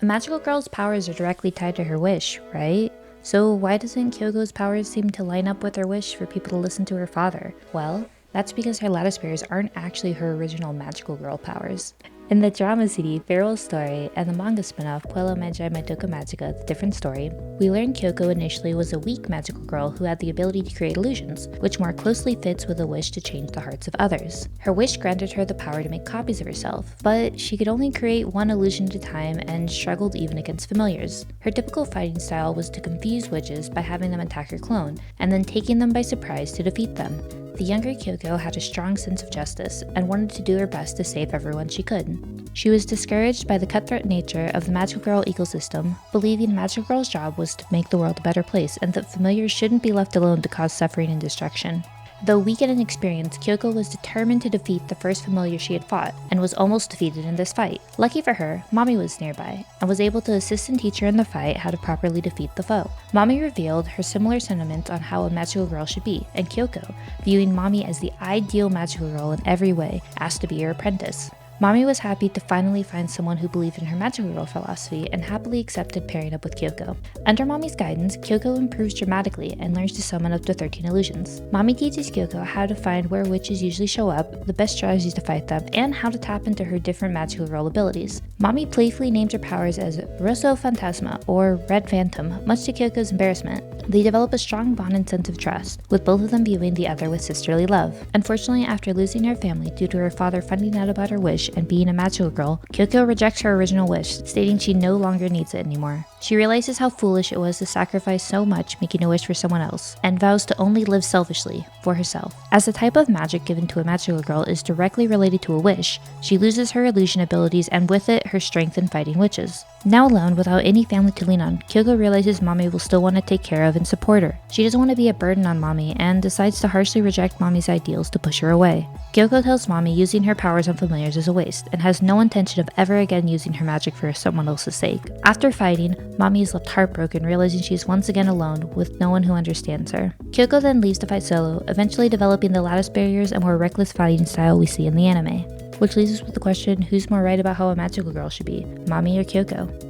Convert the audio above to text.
A magical girl's powers are directly tied to her wish, right? So why doesn't Kyoko's powers seem to line up with her wish for people to listen to her father? Well, that's because her lattice bears aren't actually her original magical girl powers. In the drama CD Farewell's Story and the manga spin-off Puella Magi Madoka Magica, The Different Story, we learn Kyoko initially was a weak magical girl who had the ability to create illusions, which more closely fits with a wish to change the hearts of others. Her wish granted her the power to make copies of herself, but she could only create one illusion at a time and struggled even against familiars. Her typical fighting style was to confuse witches by having them attack her clone, and then taking them by surprise to defeat them. The younger Kyoko had a strong sense of justice and wanted to do her best to save everyone she could. She was discouraged by the cutthroat nature of the magical girl ecosystem, believing the magical girl's job was to make the world a better place and that familiars shouldn't be left alone to cause suffering and destruction. Though weak and inexperienced, Kyoko was determined to defeat the first familiar she had fought, and was almost defeated in this fight. Lucky for her, Mommy was nearby, and was able to assist and teach her in the fight how to properly defeat the foe. Mommy revealed her similar sentiments on how a magical girl should be, and Kyoko, viewing Mommy as the ideal magical girl in every way, asked to be her apprentice. Mommy was happy to finally find someone who believed in her magical girl philosophy and happily accepted pairing up with Kyoko. Under Mommy's guidance, Kyoko improves dramatically and learns to summon up to 13 illusions. Mommy teaches Kyoko how to find where witches usually show up, the best strategies to fight them, and how to tap into her different magical girl abilities. Mommy playfully names her powers as Rosso Fantasma or Red Phantom, much to Kyoko's embarrassment. They develop a strong bond and sense of trust, with both of them viewing the other with sisterly love. Unfortunately, after losing her family due to her father finding out about her wish and being a magical girl, Kyoko rejects her original wish, stating she no longer needs it anymore. She realizes how foolish it was to sacrifice so much making a wish for someone else, and vows to only live selfishly, for herself. As the type of magic given to a magical girl is directly related to a wish, she loses her illusion abilities and with it, her strength in fighting witches. Now alone, without any family to lean on, Kyoko realizes Mommy will still want to take care of and support her. She doesn't want to be a burden on Mommy and decides to harshly reject Mommy's ideals to push her away. Kyoko tells Mommy using her powers on familiars is a waste and has no intention of ever again using her magic for someone else's sake. After fighting, Mommy is left heartbroken, realizing she is once again alone with no one who understands her. Kyoko then leaves to fight solo, eventually developing the lattice barriers and more reckless fighting style we see in the anime. Which leaves us with the question, who's more right about how a magical girl should be, Mommy or Kyoko?